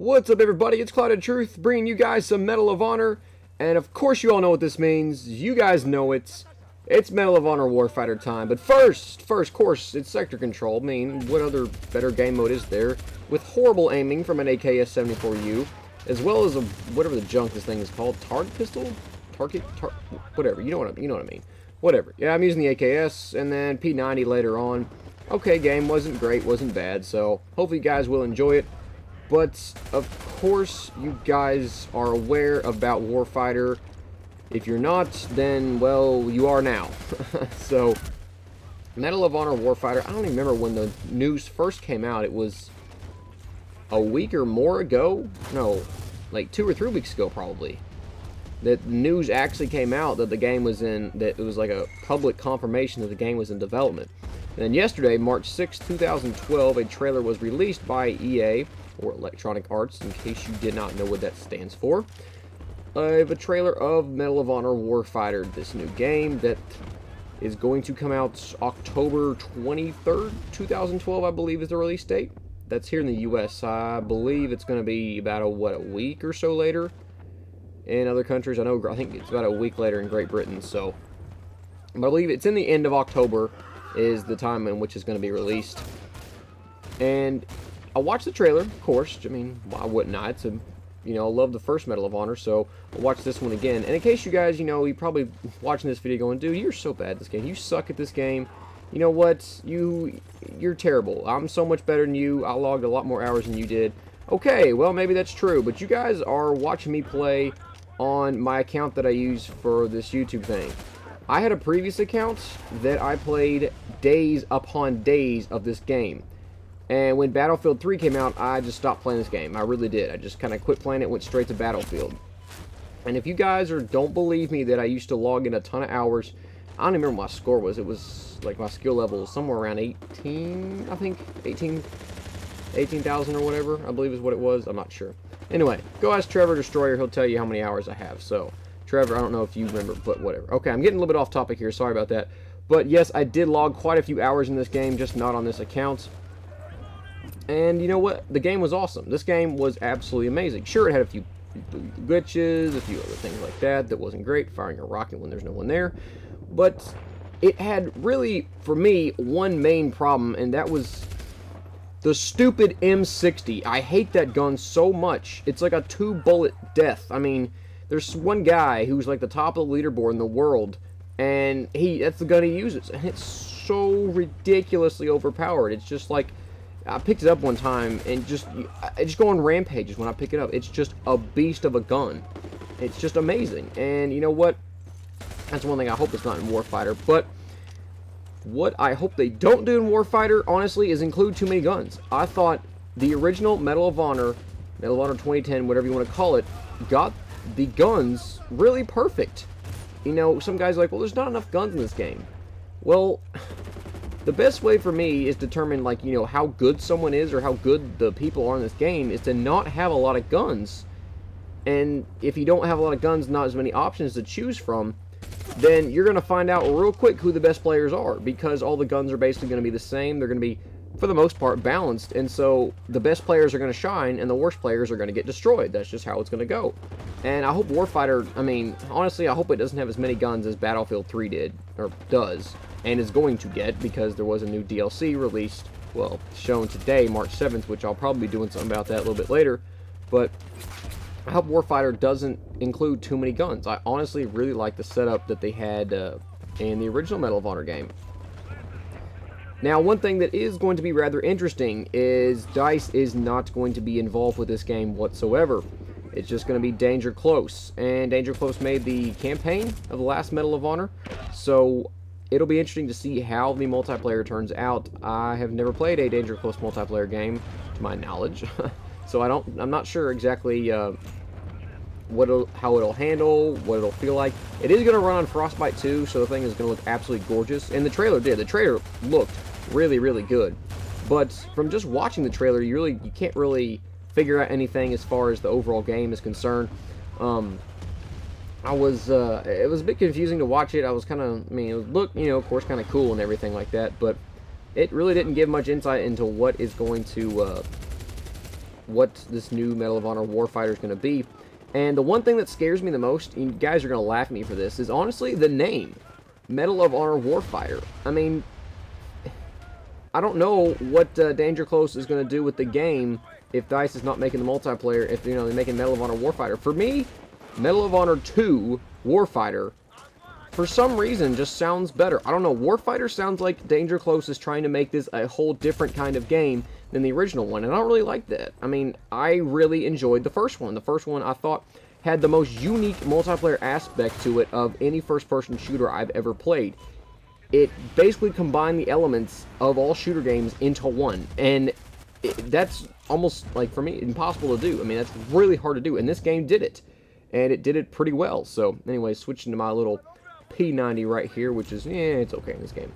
What's up, everybody? It's Clouded Truth, bringing you guys some Medal of Honor, and of course you all know what this means. You guys know it. It's Medal of Honor Warfighter time. But first, course, it's Sector Control. I mean, what other better game mode is there? With horrible aiming from an AKS-74U, as well as a whatever the junk this thing is called, Target pistol, whatever. You know what I mean. Whatever. Yeah, I'm using the AKS, and then P90 later on. Okay, game wasn't great, wasn't bad. So hopefully you guys will enjoy it. But, of course, you guys are aware about Warfighter. If you're not, then, well, you are now. So, Medal of Honor Warfighter, I don't even remember when the news first came out. It was a week or more ago? No, like 2 or 3 weeks ago, probably. That the news actually came out that the game was in, that it was like a public confirmation that the game was in development. And then yesterday, March 6, 2012, a trailer was released by EA, or Electronic Arts, in case you did not know what that stands for. I have a trailer of Medal of Honor Warfighter, this new game that is going to come out October 23rd, 2012, I believe is the release date. That's here in the US. I believe it's going to be about a week or so later in other countries. I think it's about a week later in Great Britain, so I believe it's in the end of October is the time in which it's going to be released. And I watched the trailer, of course. I mean, why wouldn't I? It's a, I love the first Medal of Honor, so I'll watch this one again. And in case you guys, you're probably watching this video going, dude, you're so bad at this game. You suck at this game. You know what? You're terrible. I'm so much better than you. I logged a lot more hours than you did. Okay, well, maybe that's true, but you guys are watching me play on my account that I use for this YouTube thing. I had a previous account that I played days upon days of this game. And when Battlefield 3 came out, I just stopped playing this game. I really did. I just kind of quit playing it, went straight to Battlefield. And if you guys don't believe me that I used to log in a ton of hours, I don't even remember what my score was. It was like my skill level was somewhere around 18, I think. 18,000 or whatever, I believe is what it was. I'm not sure. Anyway, go ask Trevor Destroyer. He'll tell you how many hours I have. So, Trevor, I don't know if you remember, but whatever. Okay, I'm getting a little bit off topic here. Sorry about that. But yes, I did log quite a few hours in this game, just not on this account. And you know what? The game was awesome. This game was absolutely amazing. Sure, it had a few glitches, a few other things like that wasn't great, firing a rocket when there's no one there. But it had really, for me, one main problem, and that was the stupid M60. I hate that gun so much. It's like a 2-bullet death. I mean, there's one guy who's like the top of the leaderboard in the world, and that's the gun he uses. And it's so ridiculously overpowered. It's just like, I picked it up one time, and I just go on rampages when I pick it up. It's just a beast of a gun. It's just amazing. And you know what? That's one thing I hope it's not in Warfighter. But what I hope they don't do in Warfighter, honestly, is include too many guns. I thought the original Medal of Honor 2010, whatever you want to call it, got the guns really perfect. Some guys are like, well, there's not enough guns in this game. Well, the best way for me is to determine, like, how good someone is or how good the people are in this game is to not have a lot of guns. And if you don't have a lot of guns, not as many options to choose from, then you're going to find out real quick who the best players are, because all the guns are basically going to be the same. They're going to be, for the most part, balanced, and so the best players are going to shine and the worst players are going to get destroyed. That's just how it's going to go. And I hope Warfighter, I mean, honestly, I hope it doesn't have as many guns as Battlefield 3 did, or does, and is going to get, because there was a new DLC released, well, shown today, March 7th, which I'll probably be doing something about that a little bit later. But I hope Warfighter doesn't include too many guns. I honestly really like the setup that they had in the original Medal of Honor game. Now, one thing that is going to be rather interesting is DICE is not going to be involved with this game whatsoever. It's just going to be Danger Close, and Danger Close made the campaign of the last Medal of Honor, so it'll be interesting to see how the multiplayer turns out. I have never played a Danger Close multiplayer game, to my knowledge, so I'm not sure exactly how it'll handle, what it'll feel like. It is going to run on Frostbite 2, so the thing is going to look absolutely gorgeous, and the trailer did. The trailer looked really, really good, but from just watching the trailer, you can't really figure out anything as far as the overall game is concerned. It was a bit confusing to watch it. I was kind of, it looked, of course, kind of cool and everything like that, but it really didn't give much insight into what is going to what this new Medal of Honor Warfighter is going to be. And the one thing that scares me the most, and you guys are going to laugh at me for this, is honestly the name. Medal of Honor Warfighter. I mean, I don't know what Danger Close is going to do with the game if DICE is not making the multiplayer, if, you know, they're making Medal of Honor Warfighter. For me, Medal of Honor 2 Warfighter, for some reason, just sounds better. I don't know, Warfighter sounds like Danger Close is trying to make this a whole different kind of game than the original one, and I don't really like that. I mean, I really enjoyed the first one. The first one, I thought, had the most unique multiplayer aspect to it of any first-person shooter I've ever played. It basically combined the elements of all shooter games into one, and that's almost, like, for me, impossible to do. I mean, that's really hard to do, and this game did it, and it did it pretty well. So, anyway, switching to my little P90 right here, which is, it's okay in this game.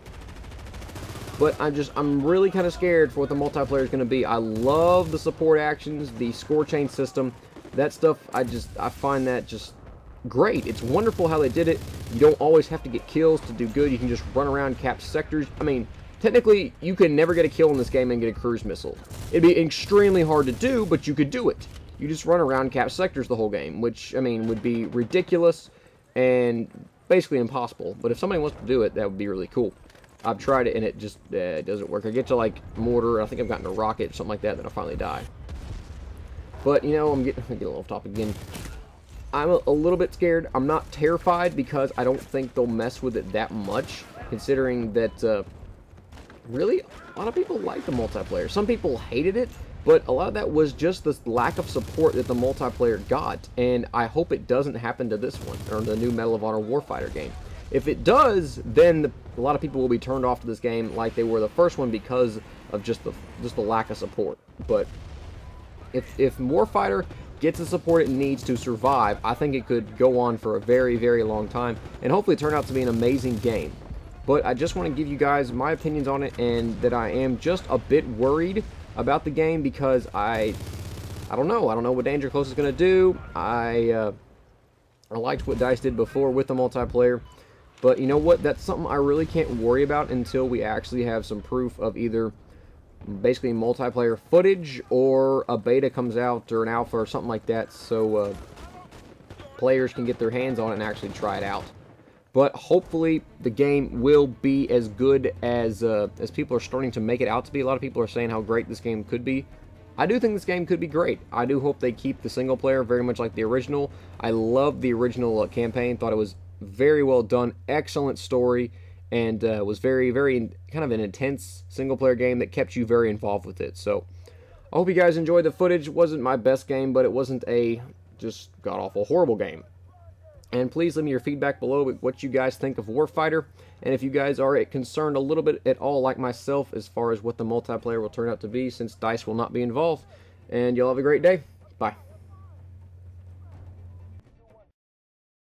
But I'm really kind of scared for what the multiplayer is going to be. I love the support actions, the score chain system. That stuff, I find that just great. It's wonderful how they did it. You don't always have to get kills to do good. You can just run around, cap sectors. I mean, technically, you can never get a kill in this game and get a cruise missile. It'd be extremely hard to do, but you could do it. You just run around, cap sectors the whole game, which, I mean, would be ridiculous and basically impossible. But if somebody wants to do it, that would be really cool. I've tried it, and it just it doesn't work. I get to, like, mortar, I think I've gotten a rocket, or something like that, then I finally die. But, you know, I'm getting a little off topic again. I'm a little bit scared. I'm not terrified because I don't think they'll mess with it that much, considering that, really, a lot of people like the multiplayer. Some people hated it, but a lot of that was just the lack of support that the multiplayer got, and I hope it doesn't happen to this one, or the new Medal of Honor Warfighter game. If it does, then a lot of people will be turned off to this game like they were the first one because of just the lack of support. But if Warfighter gets the support it needs to survive, I think it could go on for a very, very long time and hopefully turn out to be an amazing game. But I just want to give you guys my opinions on it, and that I am just a bit worried about the game because I don't know what Danger Close is going to do. I liked what DICE did before with the multiplayer. But you know what? That's something I really can't worry about until we actually have some proof of either basically multiplayer footage or a beta comes out or an alpha or something like that, so players can get their hands on it and actually try it out. But hopefully the game will be as good as people are starting to make it out to be. A lot of people are saying how great this game could be. I do think this game could be great. I do hope they keep the single player very much like the original. I loved the original campaign. Thought it was very well done, excellent story, and was very, very kind of an intense single-player game that kept you very involved with it. So, I hope you guys enjoyed the footage. It wasn't my best game, but it wasn't a just god-awful horrible game. And please leave me your feedback below with what you guys think of Warfighter, and if you guys are concerned a little bit at all, like myself, as far as what the multiplayer will turn out to be, since DICE will not be involved. And y'all have a great day. Bye.